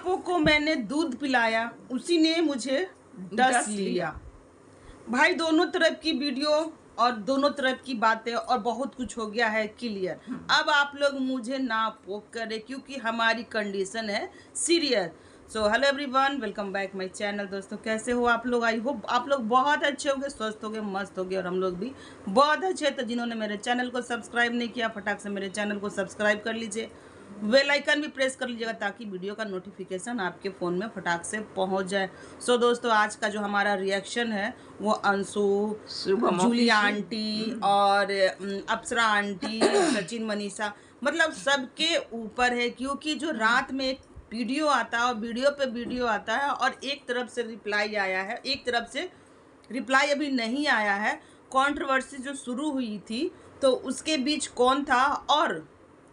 सांपों को मैंने दूध पिलाया, उसी ने मुझे डस लिया। भाई दोनों तरफ की वीडियो और दोनों तरफ की बातें और बहुत कुछ हो गया है क्लियर। अब आप लोग मुझे ना पोक करें क्योंकि हमारी कंडीशन है serious. So hello everyone, welcome back my channel. दोस्तों कैसे हो आप लोग? आई होप आप लोग बहुत अच्छे होंगे, स्वस्थ होंगे, मस्त होंगे और हम लोग भी बहुत अच्छे। तो जिन्होंने मेरे चैनल को सब्सक्राइब नहीं किया, फटाक से मेरे चैनल को सब्सक्राइब कर लीजिए, बेल आइकन भी प्रेस कर लीजिएगा ताकि वीडियो का नोटिफिकेशन आपके फ़ोन में फटाक से पहुंच जाए। सो दोस्तों आज का जो हमारा रिएक्शन है वो अंशु, जूली आंटी और अप्सरा आंटी, सचिन, मनीषा, मतलब सबके ऊपर है। क्योंकि जो रात में एक वीडियो आता है और वीडियो पे वीडियो आता है और एक तरफ से रिप्लाई आया है, एक तरफ से रिप्लाई अभी नहीं आया है। कंट्रोवर्सी जो शुरू हुई थी तो उसके बीच कौन था और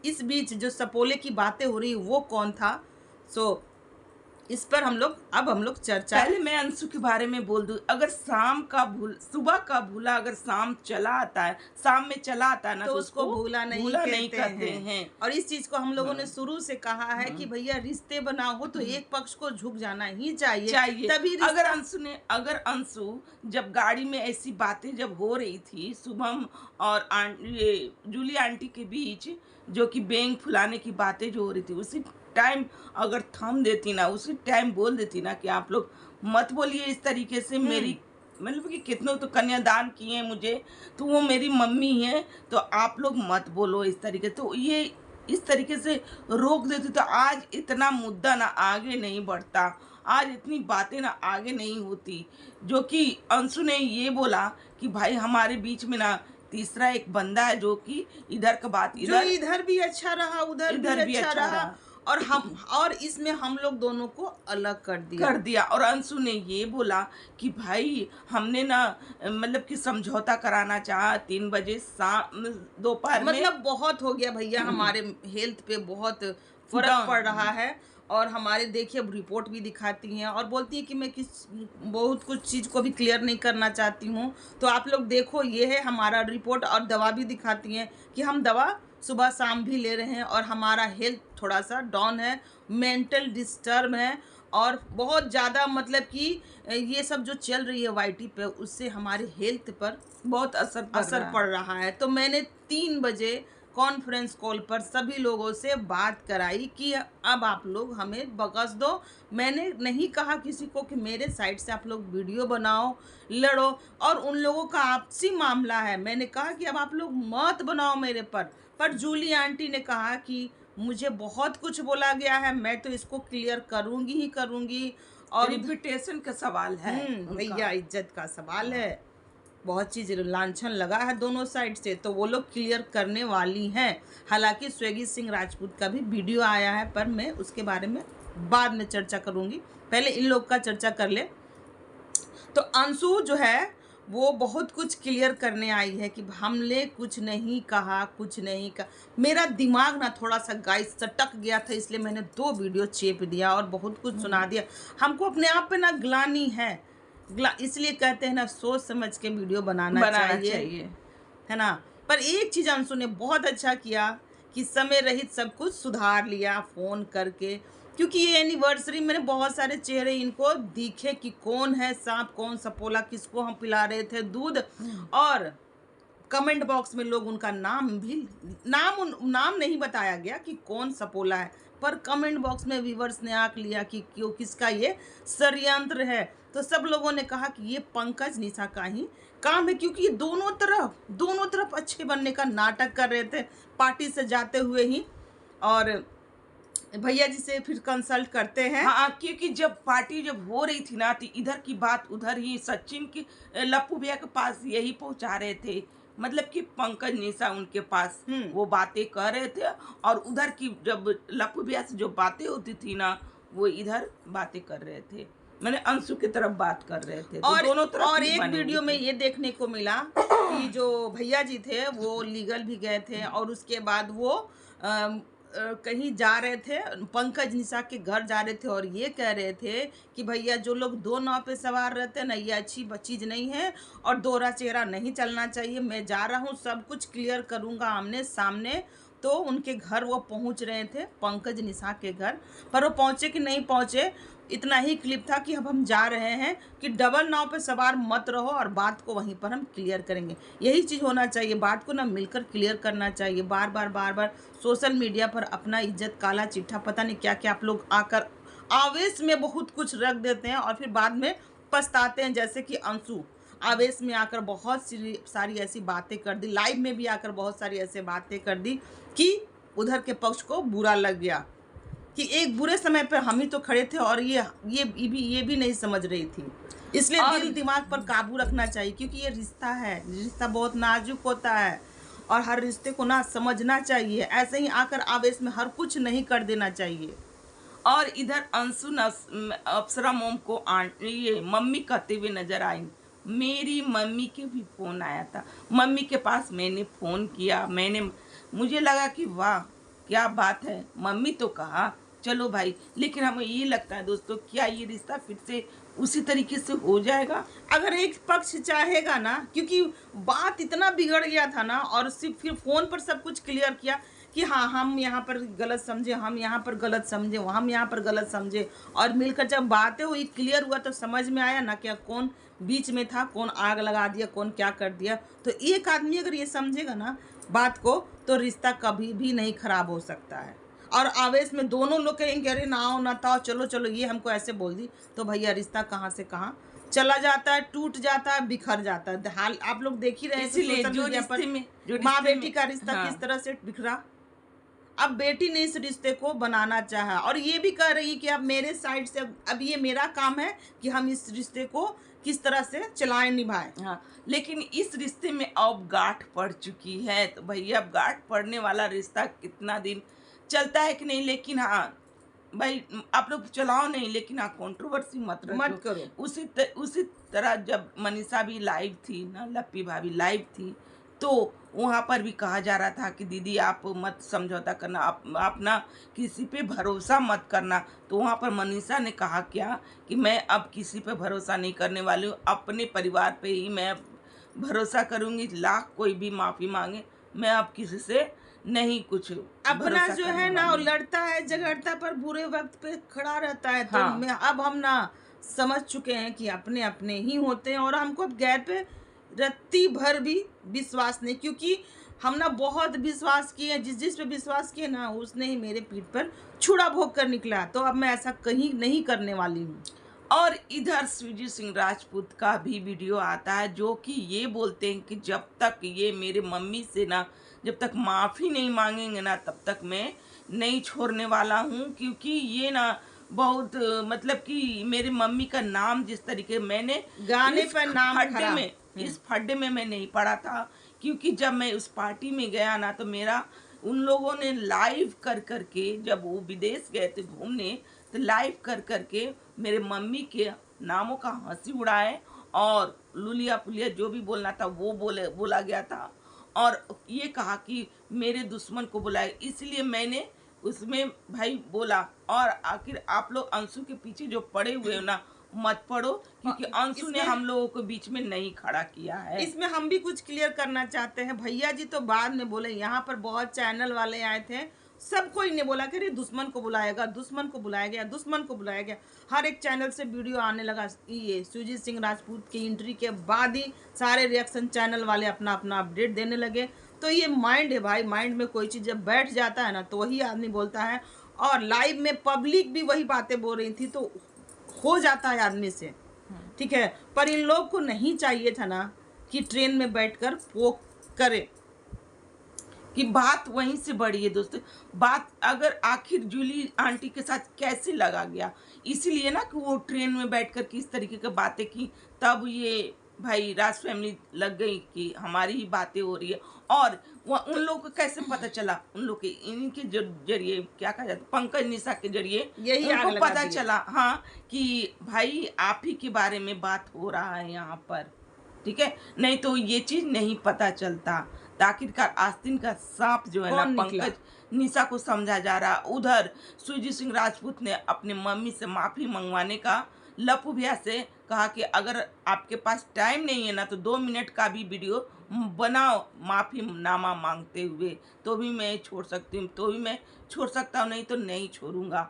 इस बीच जो सपोले की बातें हो रही वो कौन था? सो इस पर हम लोग चर्चा। पहले मैं अंशु के बारे में बोल दूं, अगर सुबह का भूला अगर शाम में चला आता है ना तो उसको भूला नहीं कहते हैं। और इस चीज को हम लोगों ने शुरू से कहा है कि भैया रिश्ते बनाओ तो एक पक्ष को झुक जाना ही चाहिए। तभी अगर अंशु जब गाड़ी में ऐसी बातें जब हो रही थी शुभम और जूली आंटी के बीच, जो कि बैंक फुलाने की बातें जो हो रही थी, उसी टाइम अगर थम देती ना, उसी टाइम बोल देती ना कि आप लोग मत बोलिए इस तरीके से, मेरी मतलब कि कितनों तो कन्यादान किए हैं मुझे, तो वो मेरी मम्मी है, तो आप लोग मत बोलो इस तरीके। तो ये इस तरीके से रोक देती तो आज इतना मुद्दा ना आगे नहीं बढ़ता, आज इतनी बातें ना आगे नहीं होती। जो कि अंशु ने ये बोला कि भाई हमारे बीच में ना तीसरा एक बंदा है जो कि इधर का बात इधर भी अच्छा रहा, उधर भी अच्छा रहा और इसमें हम लोग दोनों को अलग कर दिया। और अंशु ने ये बोला कि भाई हमने ना मतलब कि समझौता कराना चाहा 3 बजे शाम दोपहर में, मतलब बहुत हो गया भैया, हमारे हेल्थ पे बहुत फर्क पड़ रहा है। और हमारे देखिए रिपोर्ट भी दिखाती हैं और बोलती हैं कि मैं बहुत कुछ चीज़ को भी क्लियर नहीं करना चाहती हूँ। तो आप लोग देखो, ये है हमारा रिपोर्ट और दवा भी दिखाती हैं कि हम दवा सुबह शाम भी ले रहे हैं और हमारा हेल्थ थोड़ा सा डाउन है, मेंटल डिस्टर्ब है और बहुत ज़्यादा मतलब कि ये सब जो चल रही है वाईटी पे उससे हमारे हेल्थ पर बहुत असर पड़ रहा है। तो मैंने 3 बजे कॉन्फ्रेंस कॉल पर सभी लोगों से बात कराई कि अब आप लोग हमें बकस दो। मैंने नहीं कहा किसी को कि मेरे साइड से आप लोग वीडियो बनाओ, लड़ो, और उन लोगों का आपसी मामला है। मैंने कहा कि अब आप लोग मत बनाओ मेरे पर जूली आंटी ने कहा कि मुझे बहुत कुछ बोला गया है, मैं तो इसको क्लियर करूँगी ही करूँगी। और रिपुटेशन का सवाल है भैया, इज्जत का सवाल है, बहुत चीज़ लांछन लगा है दोनों साइड से, तो वो लोग क्लियर करने वाली हैं। हालांकि स्वेगी सिंह राजपूत का भी वीडियो आया है पर मैं उसके बारे में बाद में चर्चा करूंगी, पहले इन लोग का चर्चा कर ले। तो अंशु जो है वो बहुत कुछ क्लियर करने आई है कि हमने कुछ नहीं कहा, कुछ नहीं कहा। मेरा दिमाग ना थोड़ा सा गाइस सटक गया था, इसलिए मैंने 2 वीडियो चेप दिया और बहुत कुछ सुना दिया। हमको अपने आप पे ना ग्लानी है, इसलिए कहते हैं ना सोच समझ के वीडियो बनाना चाहिए, है ना। पर एक चीज़ अंशु ने बहुत अच्छा किया कि समय रहित सब कुछ सुधार लिया फ़ोन करके, क्योंकि ये एनिवर्सरी में बहुत सारे चेहरे इनको दिखे कि कौन है सांप, कौन सपोला, किसको हम पिला रहे थे दूध। और कमेंट बॉक्स में लोग उनका नाम नहीं बताया गया कि कौन सपोला है, पर कमेंट बॉक्स में व्यूवर्स ने आंक लिया कि क्यों किसका ये षड्यंत्र है। तो सब लोगों ने कहा कि ये पंकज निशा का ही काम है, क्योंकि दोनों तरफ अच्छे बनने का नाटक कर रहे थे पार्टी से जाते हुए ही। और भैया जी से फिर कंसल्ट करते हैं। हाँ, क्योंकि जब पार्टी जब हो रही थी ना तो इधर की बात उधर ही सचिन की लप्पू भैया के पास यही पहुंचा रहे थे, मतलब कि पंकज निशा उनके पास वो बातें कर रहे थे और उधर की जब लप्पू भैया से जो बातें होती थी ना वो इधर बातें कर रहे थे, मैंने अंशु की तरफ बात कर रहे थे। और तो दोनों तरफ और एक वीडियो में ये देखने को मिला कि जो भैया जी थे वो लीगल भी गए थे और उसके बाद वो कहीं जा रहे थे, पंकज निशा के घर जा रहे थे और ये कह रहे थे कि भैया जो लोग 2 नाव पे सवार रहते हैं ना, ये अच्छी चीज़ नहीं है और दोहरा चेहरा नहीं चलना चाहिए। मैं जा रहा हूँ, सब कुछ क्लियर करूँगा आमने सामने, तो उनके घर वो पहुंच रहे थे, पंकज निशा के घर, पर वो पहुंचे कि नहीं पहुंचे, इतना ही क्लिप था कि अब हम जा रहे हैं, कि डबल नाव पे सवार मत रहो और बात को वहीं पर हम क्लियर करेंगे। यही चीज़ होना चाहिए, बात को ना मिलकर क्लियर करना चाहिए। बार बार सोशल मीडिया पर अपना इज्जत काला चिट्ठा पता नहीं क्या क्या आप लोग आकर आवेश में बहुत कुछ रख देते हैं और फिर बाद में पछताते हैं। जैसे कि अंशु आवेश में आकर बहुत सारी ऐसी बातें कर दी, लाइव में भी आकर बहुत सारी ऐसी बातें कर दी कि उधर के पक्ष को बुरा लग गया, कि एक बुरे समय पर हम ही तो खड़े थे और ये भी नहीं समझ रही थी। इसलिए दिल दिमाग पर काबू रखना चाहिए, क्योंकि ये रिश्ता है, रिश्ता बहुत नाजुक होता है और हर रिश्ते को ना समझना चाहिए। ऐसे ही आकर आवेश में हर कुछ नहीं कर देना चाहिए। और इधर अंशु अप्सरा मोम को ये मम्मी कहते हुए नजर आई। मेरी मम्मी के भी फ़ोन आया था, मम्मी के पास मैंने फ़ोन किया, मुझे लगा कि वाह क्या बात है, मम्मी तो कहा चलो भाई। लेकिन हमें ये लगता है दोस्तों, क्या ये रिश्ता फिर से उसी तरीके से हो जाएगा? अगर एक पक्ष चाहेगा ना, क्योंकि बात इतना बिगड़ गया था ना, और सिर्फ फिर फ़ोन पर सब कुछ क्लियर किया कि हाँ हम यहाँ पर गलत समझे, हम यहाँ पर गलत समझे, हम यहाँ पर गलत समझे, और मिलकर जब बातें हुई क्लियर हुआ तो समझ में आया ना क्या कौन बीच में था, कौन आग लगा दिया, कौन क्या कर दिया। तो एक आदमी अगर ये समझेगा ना बात को, तो रिश्ता कभी भी नहीं खराब हो सकता है। और आवेश में दोनों लोग कहेंगे अरे ना आओ ना ताओ, चलो चलो, ये हमको ऐसे बोल दी, तो भैया रिश्ता कहाँ से कहाँ चला जाता है, टूट जाता है, बिखर जाता है। हाल आप लोग देख ही रहे हैं इसीलिए सोशल मीडिया पर माँ बेटी का रिश्ता किस तरह से बिखरा। अब बेटी ने इस रिश्ते को बनाना चाहा और ये भी कह रही कि अब मेरे साइड से, अब ये मेरा काम है कि हम इस रिश्ते को किस तरह से चलाएं, निभाएं। हाँ, लेकिन इस रिश्ते में अब गांठ पड़ चुकी है, तो भैया अब गांठ पड़ने वाला रिश्ता कितना दिन चलता है कि नहीं। लेकिन हाँ भाई, आप लोग चलाओ नहीं, लेकिन हाँ कंट्रोवर्सी मत करो। उसी तरह जब मनीषा भी लाइव थी ना, लप्पी भाभी लाइव थी, तो वहाँ पर भी कहा जा रहा था कि दीदी आप मत समझौता करना, आप ना किसी पे भरोसा मत करना। तो वहाँ पर मनीषा ने कहा क्या कि मैं अब किसी पे भरोसा नहीं करने वाली हूँ, अपने परिवार पे ही मैं भरोसा करूँगी, लाख कोई भी माफ़ी मांगे, मैं अब किसी से नहीं कुछ अपना जो है ना वो लड़ता है झगड़ता पर बुरे वक्त पे खड़ा रहता है। तो हाँ। अब हम ना समझ चुके हैं कि अपने अपने ही होते हैं और हमको अब गैर पे रत्ती भर भी विश्वास नहीं, क्योंकि हम ना बहुत विश्वास किए, जिस पे विश्वास किए ना उसने ही मेरे पीठ पर छुरा भोग कर निकला। तो अब मैं ऐसा कहीं नहीं करने वाली हूँ। और इधर सुजीत सिंह राजपूत का भी वीडियो आता है, जो कि ये बोलते हैं कि जब तक ये मेरे मम्मी से ना, जब तक माफ़ी नहीं मांगेंगे ना, तब तक मैं नहीं छोड़ने वाला हूँ। क्योंकि ये ना बहुत मतलब कि मेरे मम्मी का नाम जिस तरीके मैंने गाने पर नाम खड्डे में, इस खड्डे में मैं नहीं पड़ा था। क्योंकि जब मैं उस पार्टी में गया ना, तो मेरा उन लोगों ने लाइव कर करके, जब वो विदेश गए थे घूमने, तो लाइव कर करके मेरे मम्मी के नामों का हंसी उड़ाए और लुलिया पुलिया जो भी बोलना था वो बोला गया था। और ये कहा कि मेरे दुश्मन को बुलाए, इसलिए मैंने उसमें भाई बोला। और आखिर आप लोग अंशु के पीछे जो पड़े हुए हो ना, मत पड़ो, क्योंकि अंशु ने हम लोगों को बीच में नहीं खड़ा किया है। इसमें हम भी कुछ क्लियर करना चाहते हैं। भैया जी तो बाद में बोले, यहाँ पर बहुत चैनल वाले आए थे, सब कोई ने बोला कि दुश्मन को बुलाएगा, दुश्मन को बुलाया गया, दुश्मन को बुलाया गया। हर एक चैनल से वीडियो आने लगा। ये सुजीत सिंह राजपूत की एंट्री के बाद ही सारे रिएक्शन चैनल वाले अपना अपना अपडेट देने लगे। तो ये माइंड है भाई, माइंड में कोई चीज़ जब बैठ जाता है ना, तो वही आदमी बोलता है। और लाइव में पब्लिक भी वही बातें बोल रही थी, तो हो जाता है आदमी से, ठीक है। पर इन लोग को नहीं चाहिए था ना कि ट्रेन में बैठकर पोक करे, कि बात वहीं से बढ़ी है दोस्तों। बात अगर आखिर जूली आंटी के साथ कैसे लगा गया, इसीलिए ना कि वो ट्रेन में बैठकर किस तरीके की बातें की, तब ये भाई राज फैमिली लग गई कि हमारी ही बातें हो रही है। और वो उन लोगों को कैसे पता चला, उन लोग के इनके जरिए, क्या कहा जाता है, पंकज निशा के जरिए यही उनको पता चला, हाँ, कि भाई आप ही के बारे में बात हो रहा है यहाँ पर, ठीक है। नहीं तो ये चीज़ नहीं पता चलता। आखिरकार आस्तीन का सांप जो है ना, पंकज निशा को समझा जा रहा। उधर सुजीत सिंह राजपूत ने अपने मम्मी से माफ़ी मंगवाने का लप्पू भैया से कहा कि अगर आपके पास टाइम नहीं है ना, तो 2 मिनट का भी वीडियो बनाओ माफ़ी नामा मांगते हुए, तो भी मैं छोड़ सकती हूँ, तो भी मैं छोड़ सकता हूँ, नहीं तो नहीं छोड़ूंगा।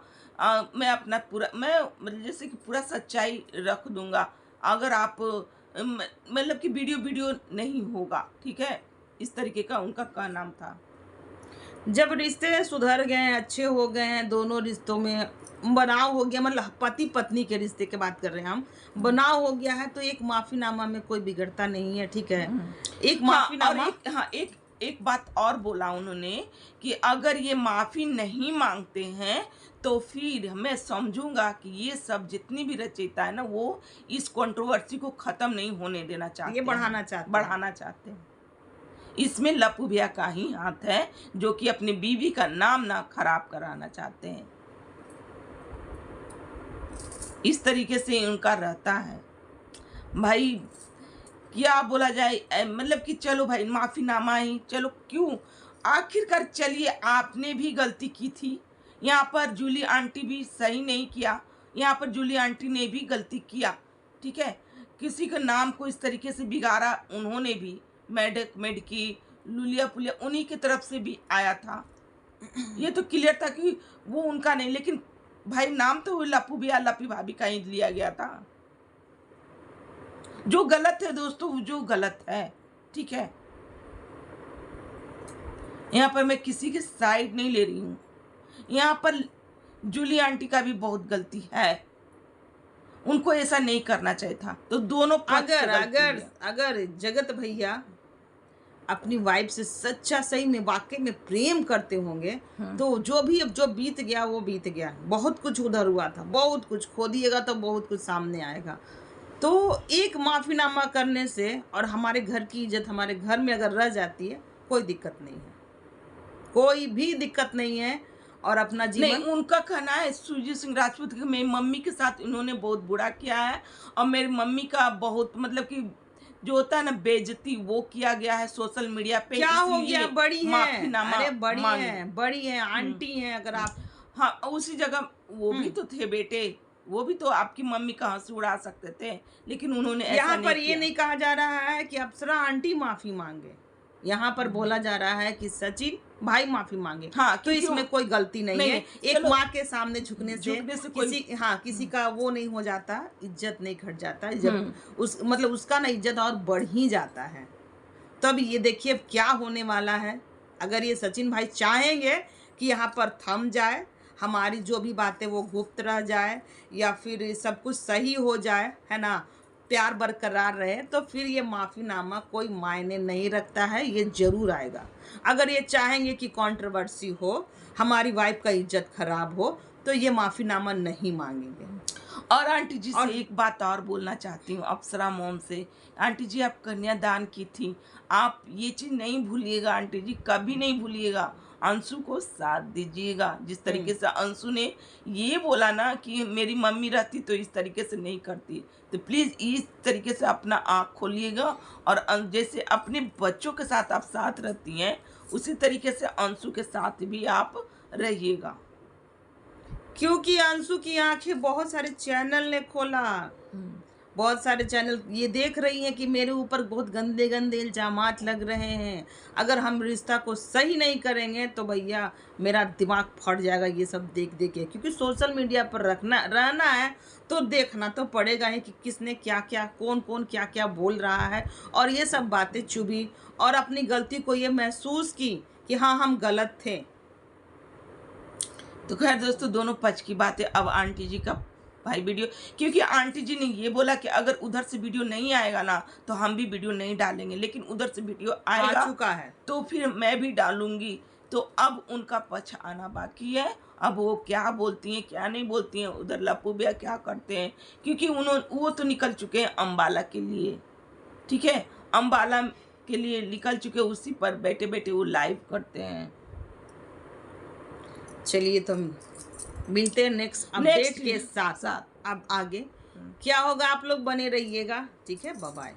मैं अपना पूरा मैं मतलब जैसे कि पूरा सच्चाई रख दूंगा। अगर आप मतलब कि वीडियो नहीं होगा, ठीक है, इस तरीके का उनका कहना था। जब रिश्ते सुधर गए हैं, अच्छे हो गए हैं, दोनों रिश्तों में बनाव हो गया, मतलब पति पत्नी के रिश्ते की बात कर रहे हैं हम, बनाव हो गया है, तो एक माफीनामा में कोई बिगड़ता नहीं है, ठीक है। एक माफीनामा एक बात और बोला उन्होंने कि अगर ये माफी नहीं मांगते हैं तो फिर मैं समझूंगा कि ये सब जितनी भी रचयिता है ना, वो इस कंट्रोवर्सी को खत्म नहीं होने देना चाहते ये हैं, बढ़ाना चाहते हैं। इसमें लपू भैया का ही हाथ है, जो कि अपनी बीवी का नाम ना खराब कराना चाहते हैं। इस तरीके से उनका रहता है भाई। क्या बोला जाए, मतलब कि चलो भाई माफीनामा ही, चलो क्यों, आखिरकार चलिए, आपने भी गलती की थी। यहाँ पर जूली आंटी भी सही नहीं किया, यहाँ पर जूली आंटी ने भी गलती किया, ठीक है। किसी का नाम को इस तरीके से बिगाड़ा उन्होंने भी, मेडकी लुलिया पुलिया उन्हीं की तरफ से भी आया था। ये तो क्लियर था कि वो उनका नहीं, लेकिन भाई नाम तो लप्पू भैया लप्पी भाभी का ही लिया गया था। जो गलत है दोस्तों, जो गलत है, ठीक है। यहाँ पर मैं किसी की साइड नहीं ले रही हूँ, यहाँ पर जूली आंटी का भी बहुत गलती है, उनको ऐसा नहीं करना चाहिए था। तो दोनों अगर जगत भैया अपनी वाइफ से सच्चा सही में वाकई में प्रेम करते होंगे, तो जो भी अब जो बीत गया वो बीत गया। बहुत कुछ उधर हुआ था, बहुत कुछ खो दिएगा तो बहुत कुछ सामने आएगा। तो एक माफीनामा करने से और हमारे घर की इज्जत हमारे घर में अगर रह जाती है, कोई दिक्कत नहीं है, कोई भी दिक्कत नहीं है। और अपना जीवन नहीं, उनका कहना है सुजीत सिंह राजपूत की मेरी मम्मी के साथ इन्होंने बहुत बुरा किया है, और मेरी मम्मी का बहुत मतलब कि जो होता है ना बेइज्जती, वो किया गया है सोशल मीडिया पे। क्या हो गया, बड़ी है, अरे बड़ी है आंटी है। अगर आप हाँ, उसी जगह वो भी तो थे बेटे, वो भी तो आपकी मम्मी का हंसी उड़ा सकते थे, लेकिन उन्होंने ऐसा यहाँ नहीं पर किया। ये नहीं कहा जा रहा है कि अप्सरा आंटी माफी मांगे, यहाँ पर बोला जा रहा है कि सचिन भाई माफी मांगे। हाँ, तो इसमें कोई गलती नहीं है। एक माँ के सामने झुकने से किसी का वो नहीं हो जाता, इज्जत नहीं घट जाता, इज्जत मतलब उसका ना इज्जत और बढ़ ही जाता है। तब ये देखिए क्या होने वाला है। अगर ये सचिन भाई चाहेंगे कि यहाँ पर थम जाए, हमारी जो भी बातें वो गुप्त रह जाए, या फिर सब कुछ सही हो जाए, है ना, प्यार बरकरार रहे, तो फिर ये माफ़ीनामा कोई मायने नहीं रखता है, ये जरूर आएगा। अगर ये चाहेंगे कि कंट्रोवर्सी हो, हमारी वाइफ का इज्जत खराब हो, तो ये माफ़ीनामा नहीं मांगेंगे। और आंटी जी से एक बात और बोलना चाहती हूँ, अप्सरा मोम से। आंटी जी, आप कन्यादान की थी, आप ये चीज़ नहीं भूलिएगा आंटी जी, कभी नहीं भूलिएगा। अंशु को साथ दीजिएगा। जिस तरीके से अंशु ने ये बोला ना कि मेरी मम्मी रहती तो इस तरीके से नहीं करती, तो प्लीज़ इस तरीके से अपना आँख खोलिएगा, और जैसे अपने बच्चों के साथ आप साथ रहती हैं, उसी तरीके से अंशु के साथ भी आप रहिएगा। क्योंकि अंशु की आंखें बहुत सारे चैनल ने खोला, बहुत सारे चैनल ये देख रही हैं कि मेरे ऊपर बहुत गंदे गंदे इल्जामात लग रहे हैं। अगर हम रिश्ता को सही नहीं करेंगे तो भैया मेरा दिमाग फट जाएगा ये सब देख देख के। क्योंकि सोशल मीडिया पर रहना है तो देखना तो पड़ेगा ही कि किसने क्या क्या, कौन कौन क्या क्या बोल रहा है। और ये सब बातें चुभी और अपनी गलती को ये महसूस की कि हाँ हम गलत थे। तो खैर दोस्तों, दोनों पक्ष की बातें। अब आंटी जी का भाई वीडियो, क्योंकि आंटी जी ने ये बोला कि अगर उधर से वीडियो नहीं आएगा ना तो हम भी वीडियो नहीं डालेंगे, लेकिन उधर से वीडियो आ चुका है तो फिर मैं भी डालूंगी। तो अब उनका पक्ष आना बाकी है। अब वो क्या बोलती हैं क्या नहीं बोलती हैं, उधर लप्पू भैया क्या करते हैं, क्योंकि वो तो निकल चुके हैं अम्बाला के लिए, ठीक है, अम्बाला के लिए निकल चुके, उसी पर बैठे बैठे वो लाइव करते हैं। चलिए तो मिलते हैं नेक्स्ट अपडेट के साथ। अब आगे क्या होगा आप लोग बने रहिएगा, ठीक है, बाय बाय।